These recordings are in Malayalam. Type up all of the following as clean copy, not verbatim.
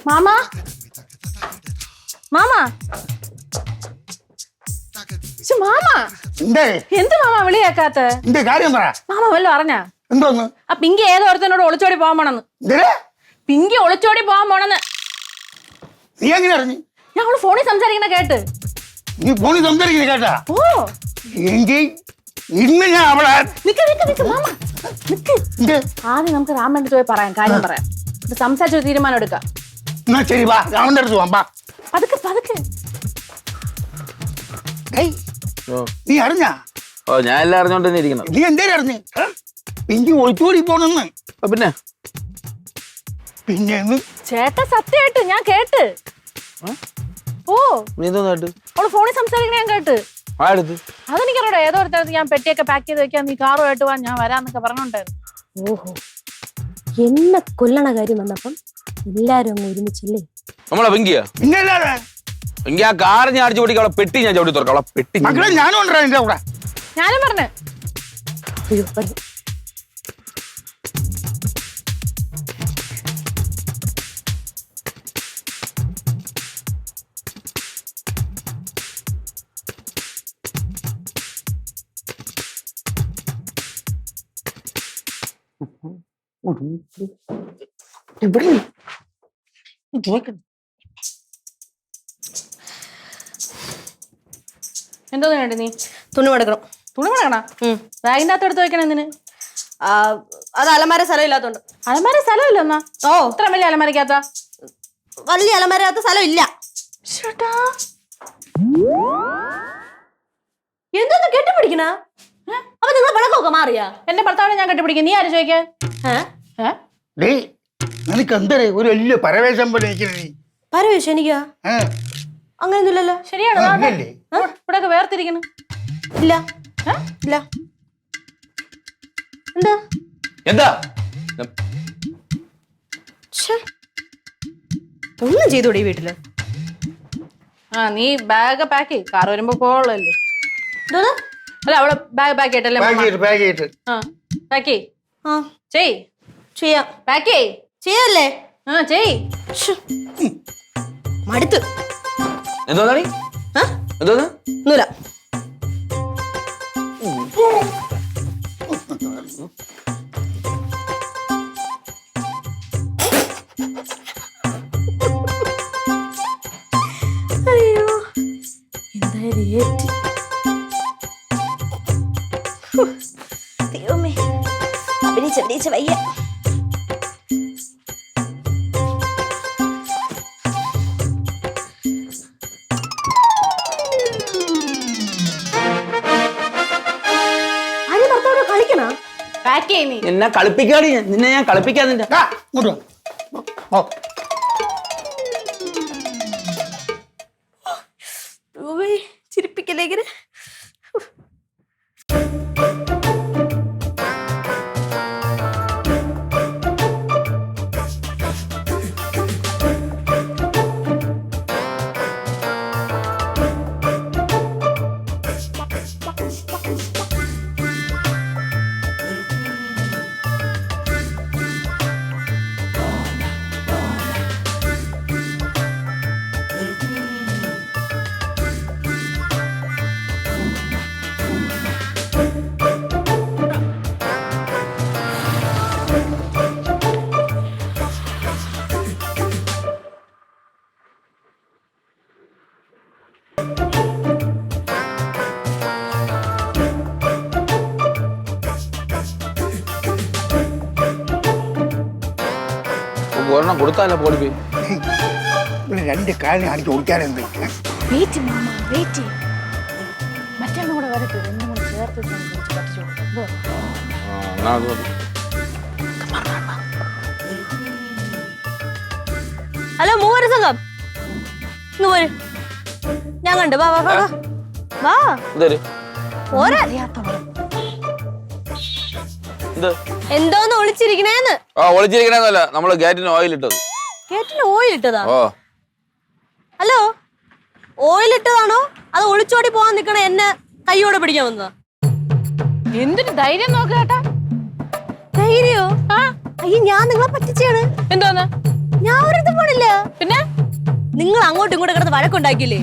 മാമാ മാമാ മാമാ എന്ത് മാമാ വിളിയാക്കാത്ത മാമ വല്ലോ അറിഞ്ഞാ എന്തോന്ന് ആ പിങ്കി ഏതോരത്തിനോട് ഒളിച്ചോടി പോകാൻ പോണെന്ന് പിങ്കി ഒളിച്ചോടി പോകാൻ പോണെന്ന് നീ എങ്ങനെ അറിഞ്ഞു ഞാൻ അവള് ഫോണിൽ സംസാരിക്കണ കേട്ട് നീ ഫോണിൽ സംസാരിക്കണ കേട്ടാ ഓ എങ്കിൽ ഇന്ന് ഞാൻ അവളെ നിക്ക് മാമ നിക്ക് ആദ്യം നമുക്ക് രാമന്റെ അടുത്ത് പോയി പറയാം കാര്യം പറയാം സംസാരിച്ചൊരു തീരുമാനം എടുക്കാം എന്നാ ശരി വാ രാമന്റെ അടുത്ത് പോവാം പതുക്കെ പതുക്കെ നീ അറിഞ്ഞാ ഓ ഞാൻ എല്ലാം അറിഞ്ഞോണ്ട് തന്നെ ഇരിക്കണം. നീ എന്തേലും അറിഞ്ഞ് പിങ്കി ഒളിച്ചോടി പോണെന്ന് പിന്നെ ചേട്ടാ സത്യമായിട്ട് ഞാൻ കേട്ട് ഓ നീ എന്തോന്ന് കേട്ട് അവള് ഫോണിൽ സംസാരിക്കണ ഞാൻ കേട്ട് അതെനിക്കറിയോ ഏതോ ഒരു ഞാൻ പെട്ടിയൊക്കെ പാക്ക് ചെയ്ത് വെക്കാൻ നീ കാറുമായിട്ട് പോവാൻ ഞാൻ വരാന്നൊക്കെ പറഞ്ഞോണ്ടായിരുന്നു. ഓഹോ എന്നെ കൊല്ലണ കാര്യം വന്നപ്പം എല്ലാരും അങ്ങ് ഒരുമിച്ചില്ലേ നമ്മളെ പെങ്കിയാ പിന്നല്ലാതെ പെങ്കി ആ കാർ ഞാൻ അടിച്ചു പൊടിക്കും അവളെ പെട്ടി ഞാൻ ചവിട്ടി തുറക്കാം അവളെ പെട്ടി മക്കളെ ഞാനും ഉണ്ടാ എന്റെ കൂടെ ഞാനും പറഞ്ഞു അയ്യോ പറഞ്ഞു എന്തോന്നു വേണ്ടി നീ തുണി മടക്കണം തുണി മടക്കണ ബാഗിന്റെ അകത്ത് എടുത്ത് വെക്കണം എന്തിന് അത് അലമാര സ്ഥലം ഇല്ലാത്തോണ്ട് അലമാര സ്ഥലമില്ല എന്നാ ഓ ഇത്ര വലിയ അലമാരക്കകത്ത വലിയ അലമാരകത്ത് സ്ഥലം ഇല്ല എന്തോന്ന് കെട്ടിപ്പിടിക്കണ അപ്പൊ നിങ്ങൾ പഴക്കമൊക്കെ മാറിയാ എന്റെ ഭർത്താവിനെ ഞാൻ കെട്ടിപ്പിടിക്കും നീ ആരും ചോദിക്കാൻ നിനക്ക് എന്തേ ഒരു വലിയ പരവേശം പോലെ നീ പരവേശം എനിക്കാ അങ്ങനെയൊന്നുമില്ലല്ലോ ശരിയാണ് ഇവിടെ വേർതിരിക്കുന്നു ഇല്ല ഇല്ല എന്താ എന്താ ഒന്നും ചെയ്തോടെ ഈ വീട്ടില് ആ നീ ബാഗ് പാക്ക് ചെയ്യ് കാർ വരുമ്പോ പോളല്ലേ അല്ല അവള് ബാഗ് പാക്ക് ചെയ്തിട്ടല്ലേ പാക്ക് ചെയ്യ് ചെയ്യാം പാക്ക് ചെയ്യ് ചെയ്യല്ലേ ആ ചെയ്യ് മടുത്ത് എന്തോന്നാണി എന്തോന്ന് ഒന്നുമില്ല അയ്യോ എന്തായാലും ഏറ്റി ദൈവമേ അഭിനയിച്ച വയ്യ എന്നെ കളിപ്പിക്കാടി നിന്നെ ഞാൻ കളിപ്പിക്കാ നിന്റെ ചിരിപ്പിക്കല്ലേ ഒരെണ്ണം കൊടുത്താലോ പോടി രണ്ട് കാലിനെ അടിച്ച് ഓടിക്കാറുണ്ട് മറ്റേ കൂടെ വരട്ടെ രണ്ടും കൂടെ ചേർത്ത് പറ്റിച്ചു ഹലോ മൂവര് സംഘം ഇങ്ങ് പോര് ഞാൻ കണ്ടു വാ വാ വാ വാ എന്തോന്ന് ഒളിച്ചിരിക്കണേന്ന് ഒളിച്ചിരിക്കണേന്നല്ല നമ്മള് ഗേറ്റിന് ഓയിൽ ഇട്ടത് ഗേറ്റിന് ഓയിൽ ഇട്ടതാ ഓ ഹലോ ഓയിൽ ഇട്ടതാണോ അത് ഒളിച്ചോടി പോവാൻ നിക്കണ എന്നെ കൈയോടെ പിടിക്കാൻ വന്നതാ എന്തൊരു ധൈര്യം നോക്ക് കേട്ടാ ധൈര്യോ അയ്യോ ഞാൻ നിങ്ങളെ പറ്റിച്ചാണ് എന്തോന്ന് ഞാൻ ഒരിടത്തും പോണില്ല പിന്നെ നിങ്ങൾ അങ്ങോട്ടും ഇങ്ങോട്ടും കിടന്ന് വഴക്കുണ്ടാക്കിയില്ലേ?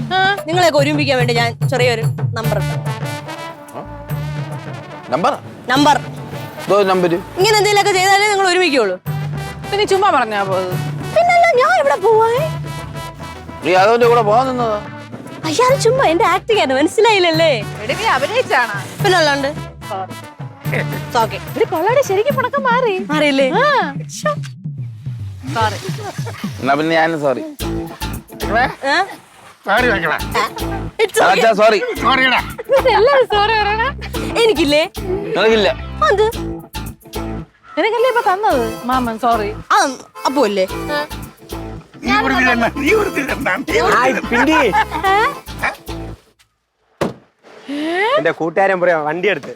നിങ്ങളെയൊക്കെ ഒരുമിപ്പിക്കാൻ വേണ്ടി ഞാൻ ചെറിയൊരു നമ്പർ നമ്പർ നമ്പർ നമ്പര് ഇങ്ങനെ എന്തെങ്കിലുമൊക്കെ ചെയ്താലേ നിങ്ങൾ ഒരുമിക്കുള്ളൂ. പിന്നെ ചുമ്മാ പറഞ്ഞാ പോയത്. പിന്നല്ല ഞാൻ ഇവിടെ പോവാ. നീ അതുകൊണ്ട് കൂടെ പോകാൻ നിന്നതാ. അയ്യാറ് ചുമ്മാ എന്റെ ആക്ടിങ് ആണ്, മനസ്സിലായില്ലല്ലേ? എടി നീ അഭിനയിച്ചാണ്. പിന്നെ അല്ലാണ്ട് കൊള്ളാടി ശരിക്കും പണക്കം മാറി അറിയില്ലേ? സോറി. എന്നാ പിന്നെ ഞാനും സോറി. സോറി വെക്കടാ. സോറി. സോറിയടാ. എല്ലാരും സോറി പറയണ. എനിക്കില്ലേ? നിനക്കില്ല. അത് നിനക്കല്ലേ ഇപ്പൊ തന്നത് മാമൻ സോറി. അപ്പോ അല്ലേ നീ വൃത്തിയിലെന്നാ, നീ വൃത്തിയിലെന്നാ, നീ പിണ്ടി എന്റെ കൂട്ടുകാരൻ പറയാ വണ്ടി എടുത്ത്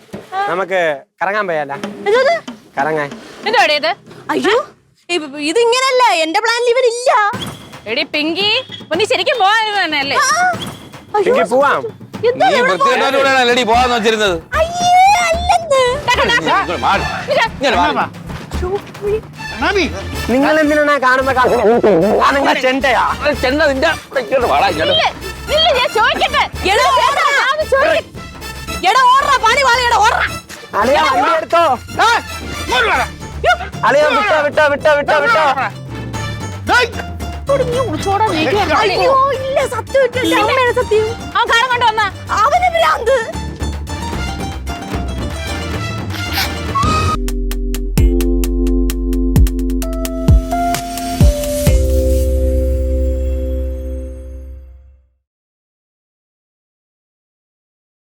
നമുക്ക് കറങ്ങാൻ പോയാല കറങ്ങാൻ. എന്താ ഇത്? അയ്യോ ഇത് ഇങ്ങനല്ല, എന്റെ പ്ലാനിൽ ഇവരില്ല. എടി പിങ്കി നീ ശരിക്കും പോകാൻ തന്നെയല്ലേ? പിണ്ടി പോവാം. നീ വൃത്തികെട്ടവരോടാണ് അല്ലടി പോവാന്ന് വെച്ചിരുന്നത്. ഇങ്ങോട്ട് മാറ്. ഇങ്ങോട്ട് മാറ്. നബി, നിങ്ങൾ എന്തിനാ കാണുമ്പോ ചെണ്ടയാ ചെണ്ട നിന്റെ ഇങ്ങോട്ട് വാടാ, ഇങ്ങോട്ട്. ഞാൻ ചോദിക്കട്ടെ. അളിയാ വണ്ടി എടുത്തോ. ഇങ്ങോട്ട് വാടാ. അളിയാ വിട്ടോ വിട്ടോ വിട്ടോ വിട്ടോ വിട്ടോ. ഡേയ്, നീ വിളിച്ചോടാ നീ. അയ്യോ ഇല്ല, സത്യം സത്യം അവൻ കാരം കൊണ്ട് വന്നാ അവന് ഭ്രാന്ത്.